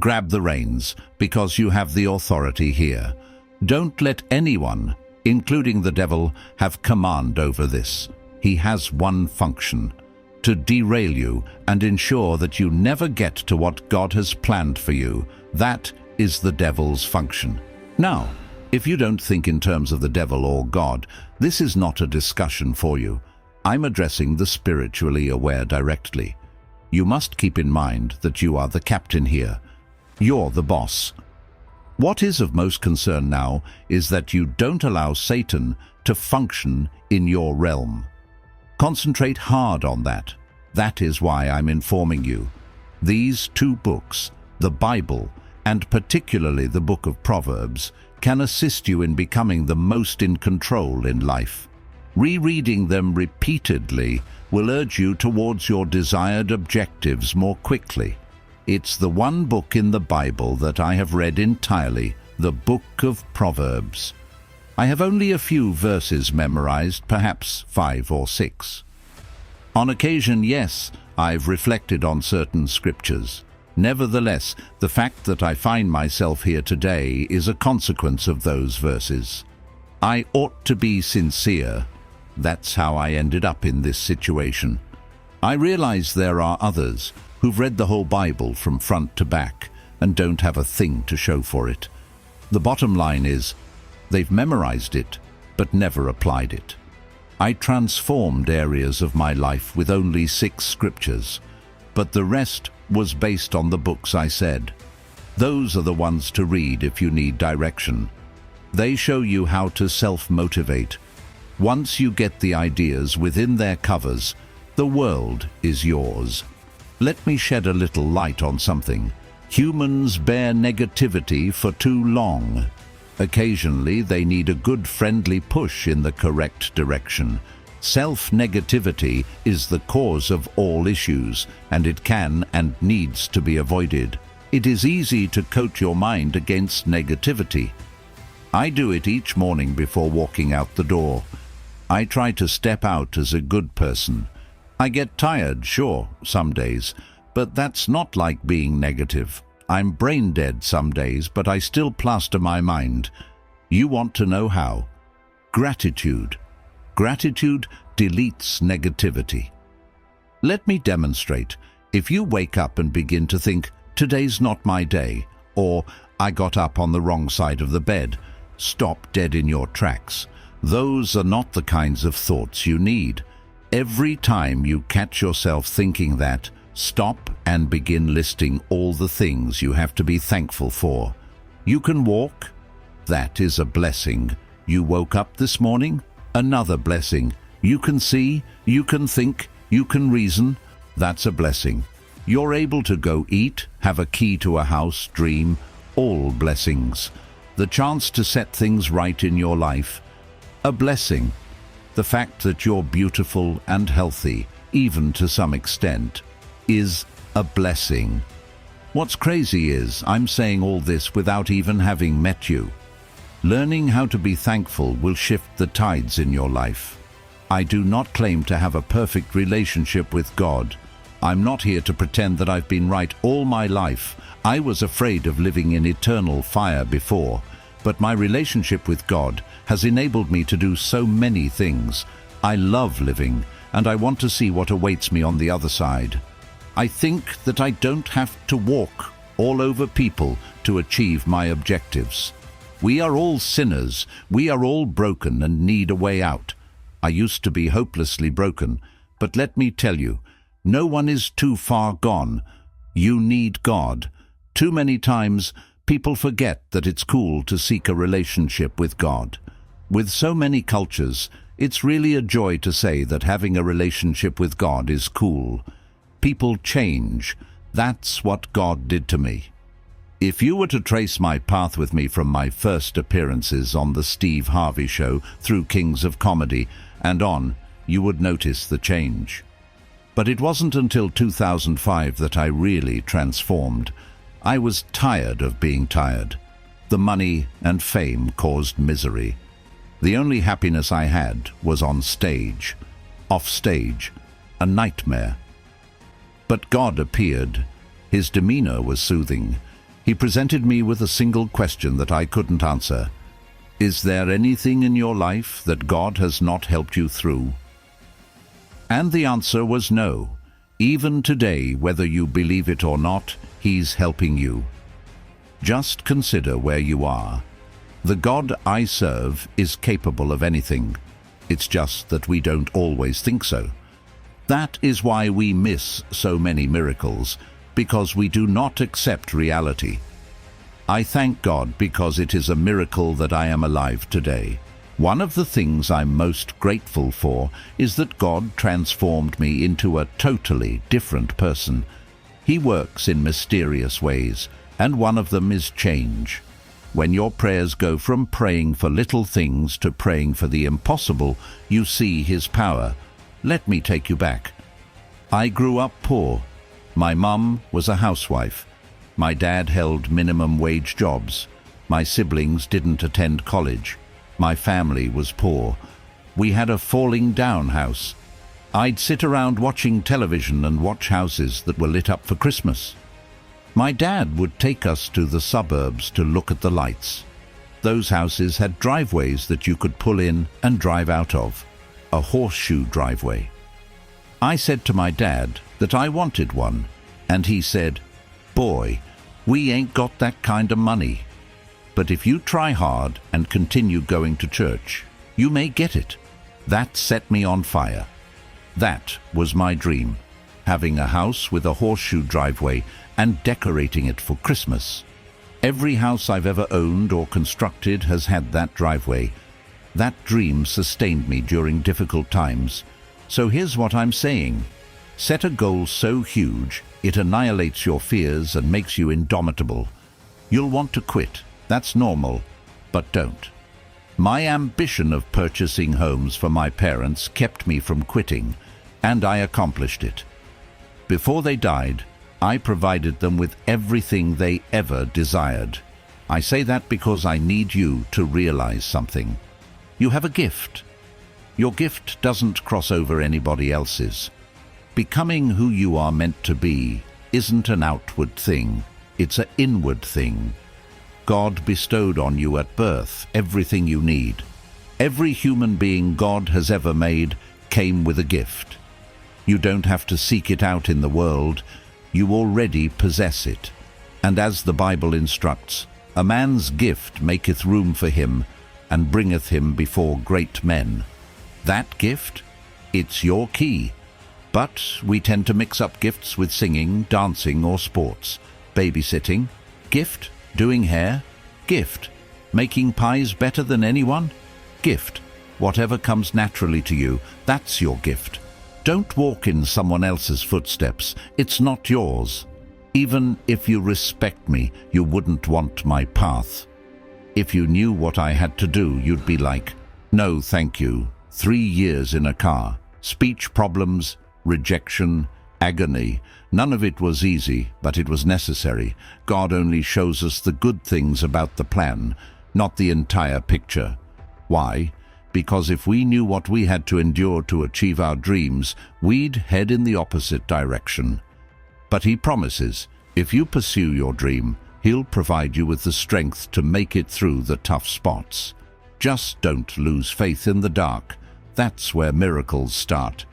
grab the reins, because you have the authority here. Don't let anyone, including the devil, have command over this. He has one function: to derail you and ensure that you never get to what God has planned for you. That is the devil's function. Now, if you don't think in terms of the devil or God, this is not a discussion for you. I'm addressing the spiritually aware directly. You must keep in mind that you are the captain here. You're the boss. What is of most concern now is that you don't allow Satan to function in your realm. Concentrate hard on that. That is why I'm informing you. These two books, the Bible, and particularly the book of Proverbs, can assist you in becoming the most in control in life. Rereading them repeatedly will urge you towards your desired objectives more quickly. It's the one book in the Bible that I have read entirely, the book of Proverbs. I have only a few verses memorized, perhaps 5 or 6. On occasion, yes, I've reflected on certain scriptures. Nevertheless, the fact that I find myself here today is a consequence of those verses. I ought to be sincere. That's how I ended up in this situation. I realize there are others who've read the whole Bible from front to back and don't have a thing to show for it. The bottom line is, they've memorized it, but never applied it. I transformed areas of my life with only 6 scriptures, but the rest was based on the books I said. Those are the ones to read if you need direction. They show you how to self-motivate. Once you get the ideas within their covers, the world is yours. Let me shed a little light on something. Humans bear negativity for too long. Occasionally, they need a good friendly push in the correct direction. Self-negativity is the cause of all issues, and it can and needs to be avoided. It is easy to coach your mind against negativity. I do it each morning before walking out the door. I try to step out as a good person. I get tired, sure, some days, but that's not like being negative. I'm brain dead some days, but I still plaster my mind. You want to know how? Gratitude. Gratitude deletes negativity. Let me demonstrate. If you wake up and begin to think, today's not my day, or I got up on the wrong side of the bed, stop dead in your tracks. Those are not the kinds of thoughts you need. Every time you catch yourself thinking that, stop and begin listing all the things you have to be thankful for. You can walk? That is a blessing. You woke up this morning? Another blessing. You can see, you can think, you can reason? That's a blessing. You're able to go eat, have a key to a house, dream, all blessings. The chance to set things right in your life, a blessing. The fact that you're beautiful and healthy, even to some extent, is a blessing. What's crazy is I'm saying all this without even having met you. Learning how to be thankful will shift the tides in your life. I do not claim to have a perfect relationship with God. I'm not here to pretend that I've been right all my life. I was afraid of living in eternal fire before, but my relationship with God has enabled me to do so many things. I love living, and I want to see what awaits me on the other side. I think that I don't have to walk all over people to achieve my objectives. We are all sinners. We are all broken and need a way out. I used to be hopelessly broken, but let me tell you, no one is too far gone. You need God. Too many times, people forget that it's cool to seek a relationship with God. With so many cultures, it's really a joy to say that having a relationship with God is cool. People change. That's what God did to me. If you were to trace my path with me from my first appearances on the Steve Harvey Show through Kings of Comedy and on, you would notice the change. But it wasn't until 2005 that I really transformed. I was tired of being tired. The money and fame caused misery. The only happiness I had was on stage. Off stage, a nightmare. But God appeared. His demeanor was soothing. He presented me with a single question that I couldn't answer. Is there anything in your life that God has not helped you through? And the answer was no. Even today, whether you believe it or not, He's helping you. Just consider where you are. The God I serve is capable of anything. It's just that we don't always think so. That is why we miss so many miracles, because we do not accept reality. I thank God because it is a miracle that I am alive today. One of the things I'm most grateful for is that God transformed me into a totally different person. He works in mysterious ways, and one of them is change. When your prayers go from praying for little things to praying for the impossible, you see His power. Let me take you back. I grew up poor. My mum was a housewife. My dad held minimum wage jobs. My siblings didn't attend college. My family was poor. We had a falling down house. I'd sit around watching television and watch houses that were lit up for Christmas. My dad would take us to the suburbs to look at the lights. Those houses had driveways that you could pull in and drive out of. A horseshoe driveway. I said to my dad that I wanted one, and he said, "Boy, we ain't got that kind of money. But if you try hard and continue going to church, you may get it." That set me on fire. That was my dream, having a house with a horseshoe driveway and decorating it for Christmas. Every house I've ever owned or constructed has had that driveway. That dream sustained me during difficult times. So here's what I'm saying. Set a goal so huge, it annihilates your fears and makes you indomitable. You'll want to quit. That's normal, but don't. My ambition of purchasing homes for my parents kept me from quitting, and I accomplished it. Before they died, I provided them with everything they ever desired. I say that because I need you to realize something. You have a gift. Your gift doesn't cross over anybody else's. Becoming who you are meant to be isn't an outward thing, it's an inward thing. God bestowed on you at birth everything you need. Every human being God has ever made came with a gift. You don't have to seek it out in the world, you already possess it. And as the Bible instructs, a man's gift maketh room for him, and bringeth him before great men. That gift? It's your key. But we tend to mix up gifts with singing, dancing, or sports. Babysitting? Gift? Doing hair? Gift. Making pies better than anyone? Gift. Whatever comes naturally to you, that's your gift. Don't walk in someone else's footsteps. It's not yours. Even if you respect me, you wouldn't want my path. If you knew what I had to do, you'd be like, "No, thank you." 3 years in a car. Speech problems, rejection, agony. None of it was easy, but it was necessary. God only shows us the good things about the plan, not the entire picture. Why? Because if we knew what we had to endure to achieve our dreams, we'd head in the opposite direction. But He promises, if you pursue your dream, He'll provide you with the strength to make it through the tough spots. Just don't lose faith in the dark. That's where miracles start.